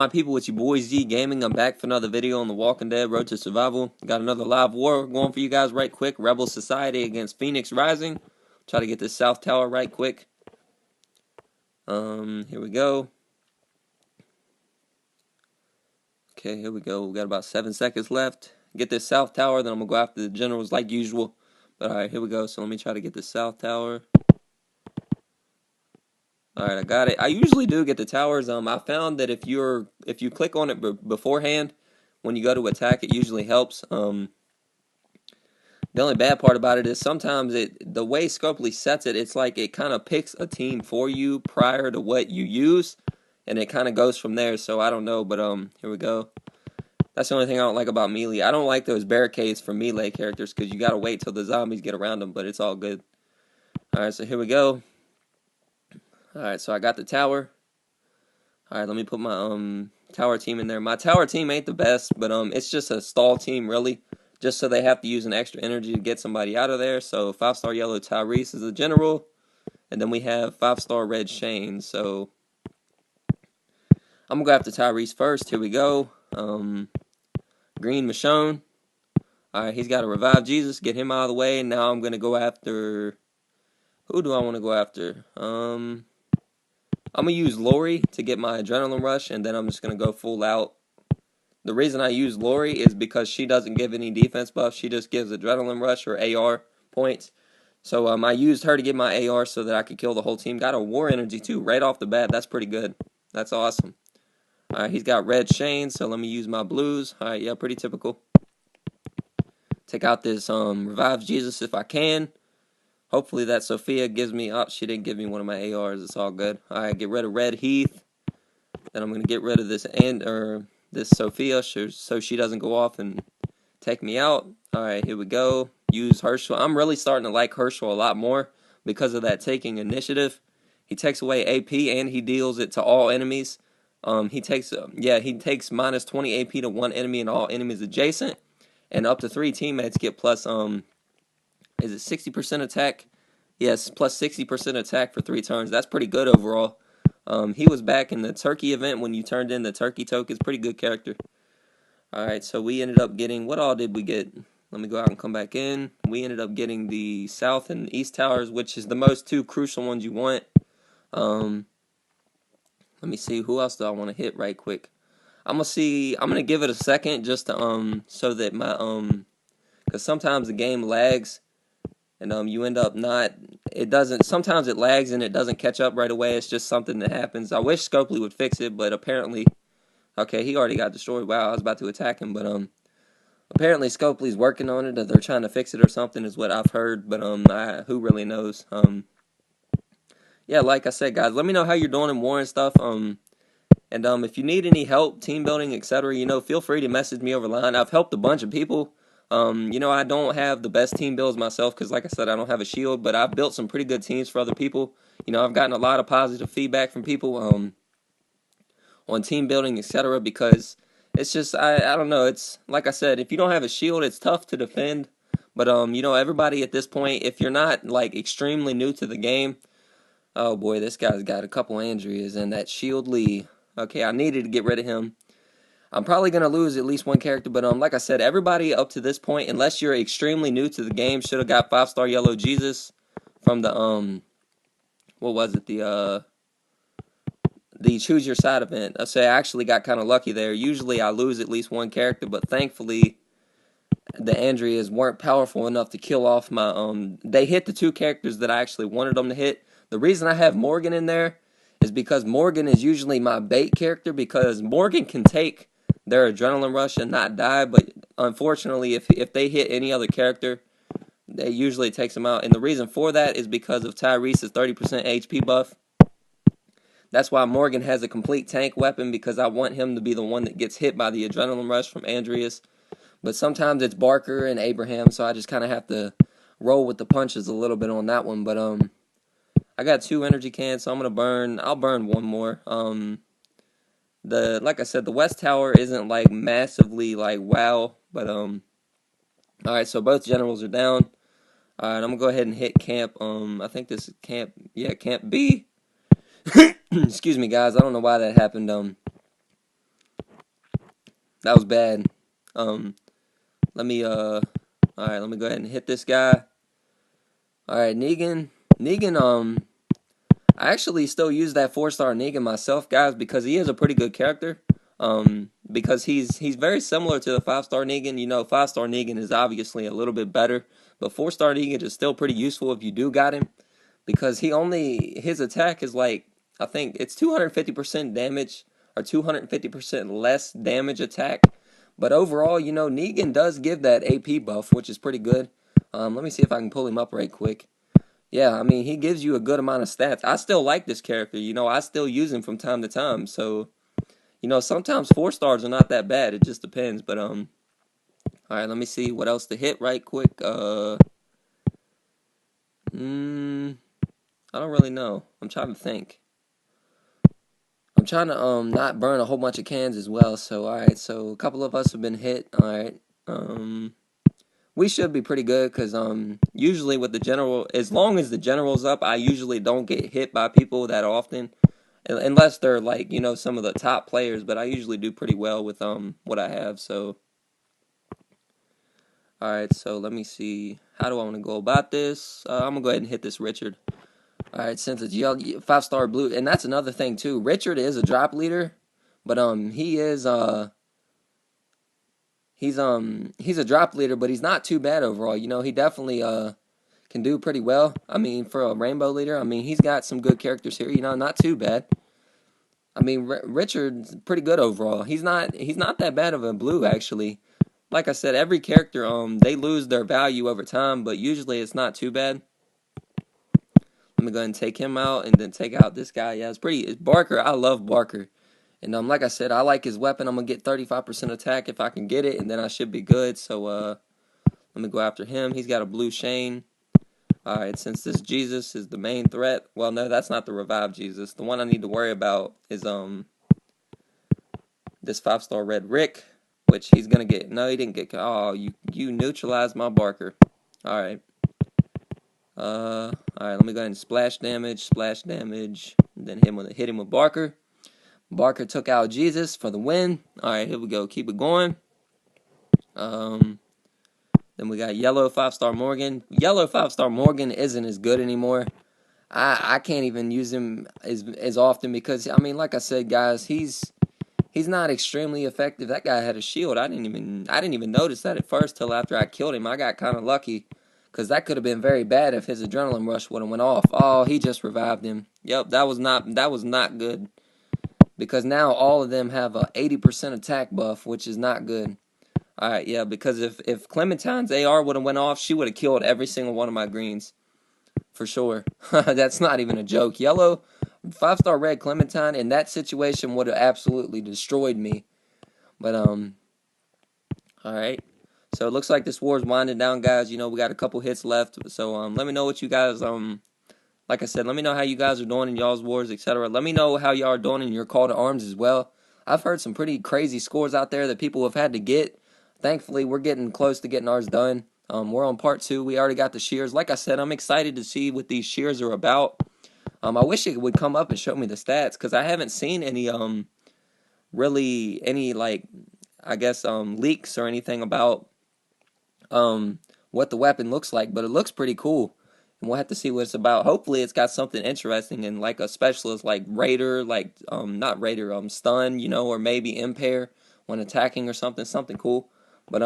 My people, it's your boy Z Gaming. I'm back for another video on The Walking Dead Road to Survival. Got another live war going for you guys right quick. Rebel Society against Phoenix Rising. Try to get this South Tower right quick. Here we go. Okay, here we go. We got about 7 seconds left. Get this South Tower, then I'm going to go after the generals like usual. But alright, here we go. So let me try to get the South Tower. Alright, I got it. I usually do get the towers. I found that if you click on it beforehand, when you go to attack, it usually helps. The only bad part about it is sometimes the way Scopely sets it, it's like it kind of picks a team for you prior to what you use, and it kind of goes from there. So I don't know, but here we go. That's the only thing I don't like about melee. I don't like those barricades for melee characters because you gotta wait till the zombies get around them, but it's all good. All right, so here we go. All right, so I got the tower. All right, let me put my tower team in there. My tower team ain't the best, but it's just a stall team really, just so they have to use an extra energy to get somebody out of there. So 5-star yellow Tyrese is the general, and then we have 5-star red Shane. So I'm gonna go after Tyrese first. Here we go. Green Michonne. All right, he's got to revive Jesus, get him out of the way. Now I'm gonna go after. Who do I want to go after? I'm going to use Lori to get my adrenaline rush, and then I'm just going to go full out. The reason I use Lori is because she doesn't give any defense buff. She just gives adrenaline rush or AR points. So I used her to get my AR so that I could kill the whole team. Got a war energy too right off the bat. That's pretty good. That's awesome. All right, he's got red Shane, so let me use my blues. All right, yeah, pretty typical. Take out this revives Jesus if I can. Hopefully that Sophia gives me... Oh, she didn't give me one of my ARs. It's all good. All right, get rid of Red Heath. Then I'm going to get rid of this this Sophia so she doesn't go off and take me out. All right, here we go. Use Herschel. I'm really starting to like Herschel a lot more because of that taking initiative. He takes away AP and he deals it to all enemies. He takes minus 20 AP to one enemy and all enemies adjacent, and up to 3 teammates get plus is it 60% attack? Yes, plus 60% attack for 3 turns. That's pretty good overall. He was back in the turkey event when you turned in the turkey tokens. Pretty good character. Alright, so we ended up getting... What all did we get? Let me go out and come back in. We ended up getting the south and east towers, which is the most 2 crucial ones you want. Let me see. Who else do I want to hit right quick? I'm going to give it a second just to, so that my, because sometimes the game lags. And you end up not, it doesn't, sometimes it lags and it doesn't catch up right away. It's just something that happens. I wish Scopely would fix it, but apparently, okay, he already got destroyed. Wow, I was about to attack him, but apparently Scopely's working on it, or they're trying to fix it or something is what I've heard, but who really knows? Yeah, like I said, guys, let me know how you're doing in war and stuff. And if you need any help, team building, etc., feel free to message me over line. I've helped a bunch of people. I don't have the best team builds myself because, like I said, I don't have a shield, but I've built some pretty good teams for other people. I've gotten a lot of positive feedback from people on team building, etc., because it's just, I don't know, it's, like I said, if you don't have a shield, it's tough to defend, but, everybody at this point, if you're not, like, extremely new to the game, oh boy, this guy's got a couple Andreas, and that Shield Lee, okay, I needed to get rid of him. I'm probably going to lose at least one character, but like I said, everybody up to this point, unless you're extremely new to the game, should have got 5-star yellow Jesus from the, what was it, the choose your side event. I say I actually got kind of lucky there. Usually I lose at least one character, but thankfully the Andreas weren't powerful enough to kill off my, they hit the 2 characters that I actually wanted them to hit. The reason I have Morgan in there is because Morgan is usually my bait character, because Morgan can take their adrenaline rush and not die, but unfortunately if they hit any other character, they usually takes them out. And the reason for that is because of Tyrese's 30% HP buff. That's why Morgan has a complete tank weapon, because I want him to be the one that gets hit by the adrenaline rush from Andreas. But sometimes it's Barker and Abraham, so I just kind of have to roll with the punches a little bit on that one. But I got 2 energy cans, so I'll burn one more. Like I said, the West Tower isn't like massively like wow, but alright, so both generals are down. Alright, I'm gonna go ahead and hit camp. I think this is camp, yeah, camp B. Excuse me, guys, I don't know why that happened. that was bad. Let me alright, let me go ahead and hit this guy. Alright, Negan. Negan, I actually still use that 4-star Negan myself, guys, because he is a pretty good character. Because he's very similar to the 5-star Negan. You know, 5-star Negan is obviously a little bit better, but 4-star Negan is still pretty useful if you do got him, because his attack is like, I think it's 250% damage or 250% less damage attack. But overall, you know, Negan does give that AP buff, which is pretty good. Let me see if I can pull him up right quick. Yeah, I mean, he gives you a good amount of stats. I still like this character. You know, I still use him from time to time. So, you know, sometimes 4-stars are not that bad. It just depends. But all right, let me see what else to hit right quick. I don't really know. I'm trying to think. I'm trying to not burn a whole bunch of cans as well. So all right, so a couple of us have been hit. All right, we should be pretty good because usually with the general, as long as the general's up, I usually don't get hit by people that often, unless they're like, you know, some of the top players. But I usually do pretty well with what I have. So all right, so let me see. How do I want to go about this? I'm gonna go ahead and hit this Richard. All right, since it's 5-star blue, and that's another thing too. Richard is a drop leader, but he's a drop leader, but he's not too bad overall. You know, he definitely can do pretty well. I mean, for a rainbow leader, I mean, he's got some good characters here. You know, not too bad. I mean, Richard's pretty good overall. He's not that bad of a blue actually. Like I said, every character they lose their value over time, but usually it's not too bad. Let me go ahead and take him out, and then take out this guy. Yeah, it's Barker. I love Barker. And like I said, I like his weapon. I'm gonna get 35% attack if I can get it, and then I should be good. So let me go after him. He's got a blue Shane. Alright, since this Jesus is the main threat. Well, no, that's not the revived Jesus. The one I need to worry about is this 5-star red Rick, which he's gonna get. No, he didn't get. Oh, you neutralized my Barker. Alright. Alright, let me go ahead and splash damage, and then hit him with Barker. Barker took out Jesus for the win. Alright, here we go. Keep it going. Then we got yellow 5-star Morgan. Yellow 5-star Morgan isn't as good anymore. I can't even use him as often because, I mean, like I said, guys, he's not extremely effective. That guy had a shield. I didn't even notice that at first till after I killed him. I got kind of lucky because that could have been very bad if his adrenaline rush would have went off. Oh, he just revived him. Yep, that was not good because now all of them have a 80% attack buff, which is not good. All right, yeah, because if Clementine's AR would have went off, she would have killed every single one of my greens for sure. That's not even a joke. Yellow 5-star red Clementine in that situation would have absolutely destroyed me. But all right. So it looks like this war is winding down, guys. You know, we got a couple hits left. So let me know what you guys like I said, let me know how you guys are doing in y'all's wars, etc. Let me know how y'all are doing in your call to arms as well. I've heard some pretty crazy scores out there that people have had to get. Thankfully, we're getting close to getting ours done. We're on part 2. We already got the shears. Like I said, I'm excited to see what these shears are about. I wish it would come up and show me the stats because I haven't seen any really any like I guess leaks or anything about what the weapon looks like, but it looks pretty cool. And we'll have to see what it's about. Hopefully it's got something interesting and like a specialist like Raider, like not Raider, stun, you know, or maybe impair when attacking or something cool. But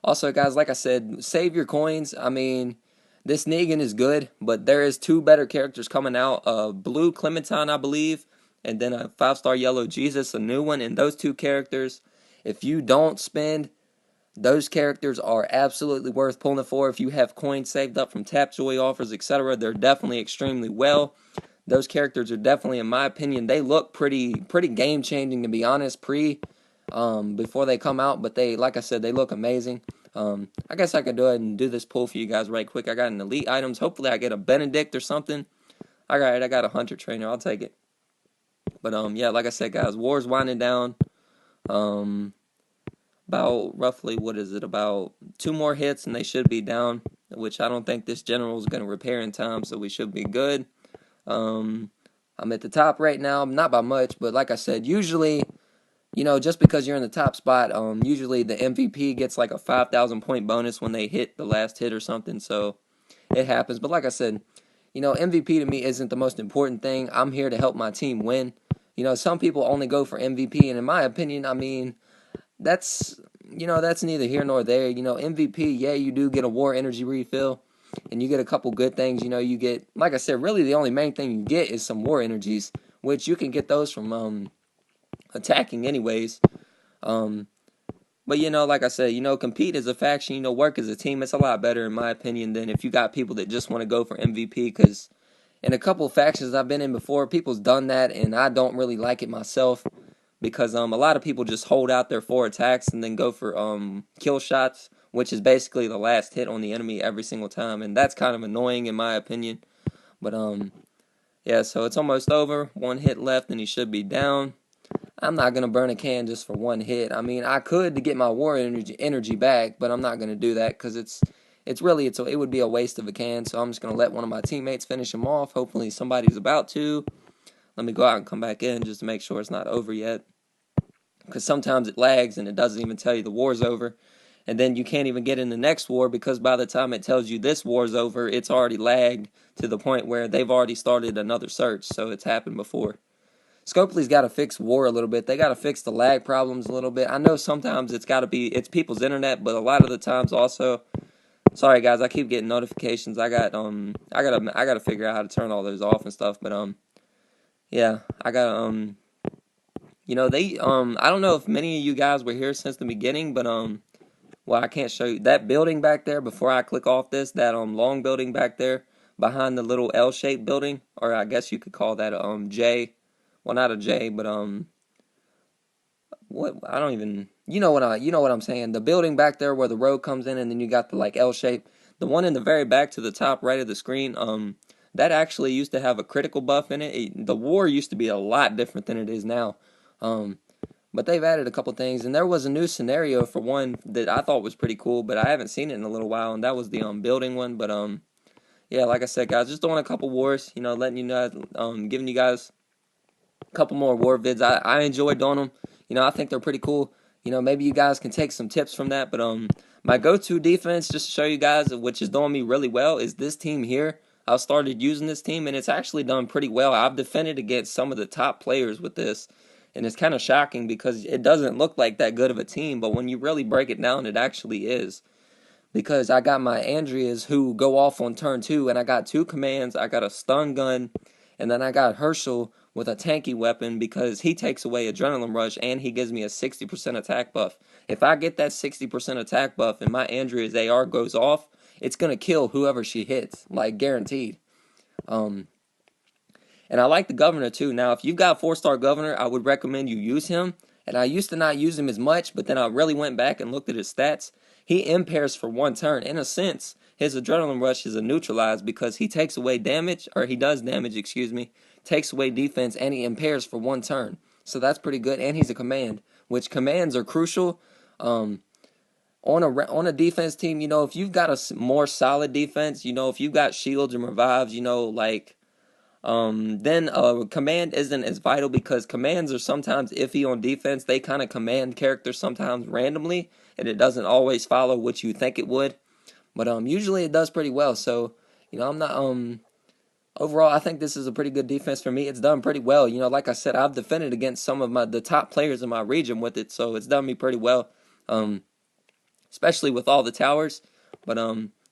also guys, like I said, save your coins. I mean, this Negan is good, but there is 2 better characters coming out. Blue Clementine, I believe, and then a 5-star yellow Jesus, a new one. And those 2 characters, if you don't spend, those characters are absolutely worth pulling for. If you have coins saved up from Tapjoy offers, etc., they're definitely extremely well. Those characters are definitely, in my opinion, they look pretty game changing, to be honest, before they come out. But they, like I said, they look amazing. I guess I could go ahead and do this pull for you guys right quick. I got an elite items. Hopefully I get a Benedict or something. Alright, I got a hunter trainer. I'll take it. But yeah, like I said, guys, war's winding down. About roughly, what is it, about 2 more hits and they should be down, which I don't think this general is going to repair in time, so we should be good. I'm at the top right now, not by much, but like I said, usually just because you're in the top spot, usually the MVP gets like a 5,000 point bonus when they hit the last hit or something. So it happens. But like I said, MVP to me isn't the most important thing. I'm here to help my team win. Some people only go for MVP, and in my opinion, I mean, that's neither here nor there. MVP, yeah, you do get a war energy refill, and you get a couple good things. You get, like I said, really the only main thing you get is some war energies, which you can get those from attacking anyways. Um, but like I said, compete as a faction, work as a team. It's a lot better in my opinion than if you got people that just want to go for MVP. Because in a couple of factions I've been in before, people's done that, and I don't really like it myself. Because a lot of people just hold out their 4 attacks and then go for kill shots, which is basically the last hit on the enemy every single time, and that's kind of annoying in my opinion. But yeah, so it's almost over. 1 hit left, and he should be down. I'm not gonna burn a can just for 1 hit. I mean, I could to get my war energy back, but I'm not gonna do that because it would be a waste of a can. So I'm just gonna let one of my teammates finish him off. Hopefully somebody's about to. Let me go out and come back in just to make sure it's not over yet. Because sometimes it lags and it doesn't even tell you the war's over. And then you can't even get in the next war because by the time it tells you this war's over, it's already lagged to the point where they've already started another search. So it's happened before. Scopely's got to fix war a little bit. They got to fix the lag problems a little bit. I know sometimes it's people's internet, but a lot of the times also. Sorry guys, I keep getting notifications. I gotta figure out how to turn all those off and stuff. But yeah, I gotta I don't know if many of you guys were here since the beginning, but well, I can't show you that building back there before I click off this, that long building back there behind the little L-shaped building, or I guess you could call that a J. Well, not a J, but what, I don't even, you know what I'm saying. The building back there where the road comes in and then you got the like L shape. The one in the very back to the top right of the screen, that actually used to have a critical buff in it. The war used to be a lot different than it is now. But they've added a couple things, and there was a new scenario for one that I thought was pretty cool, but I haven't seen it in a little while, and that was the building one. But yeah, like I said, guys, just doing a couple wars, letting you know, giving you guys a couple more war vids. I enjoy doing them. I think they're pretty cool. Maybe you guys can take some tips from that. But my go-to defense, just to show you guys, which is doing me really well, is this team here. I started using this team, and it's actually done pretty well. I've defended against some of the top players with this, and it's kind of shocking because it doesn't look like that good of a team, but when you really break it down, it actually is. Because I got my Andreas who go off on turn 2, and I got 2 commands. I got a stun gun, and then I got Herschel with a tanky weapon because he takes away Adrenaline Rush and he gives me a 60% attack buff. If I get that 60% attack buff and my Andrea's AR goes off, it's going to kill whoever she hits, like guaranteed. And I like the Governor too. Now, if you've got 4-star Governor, I would recommend you use him. And I used to not use him as much, but then I really went back and looked at his stats. He impairs for 1 turn. In a sense, his Adrenaline Rush is a neutralized because he takes away damage, or he does damage, excuse me, takes away defense, and he impairs for 1 turn. So that's pretty good, and he's a command, which commands are crucial. On a defense team, if you've got a more solid defense, if you've got shields and revives, then command isn't as vital because commands are sometimes iffy on defense. They kind of command characters sometimes randomly, and it doesn't always follow what you think it would. But usually it does pretty well. So I'm not overall. I think this is a pretty good defense for me. It's done pretty well. Like I said, I've defended against some of the top players in my region with it, so it's done me pretty well. Especially with all the towers. But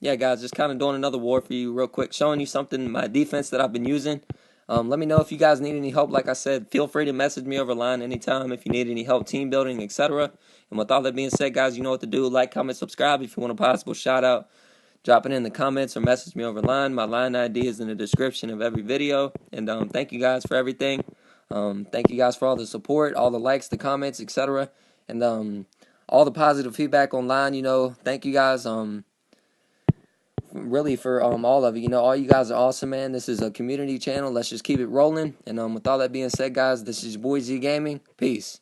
yeah, guys, just kind of doing another war for you real quick, showing you something, my defense that I've been using. Let me know if you guys need any help. Like I said, feel free to message me over line anytime if you need any help team building, etc. And with all that being said, guys, you know what to do. Like, comment, subscribe if you want a possible shout out. Drop it in the comments or message me over line. My line ID is in the description of every video. And thank you guys for everything. Thank you guys for all the support, all the likes, the comments, etc. And all the positive feedback online. Thank you guys. Really for all of you. All you guys are awesome, man. This is a community channel. Let's just keep it rolling. And with all that being said, guys, this is your boy Z Gaming. Peace.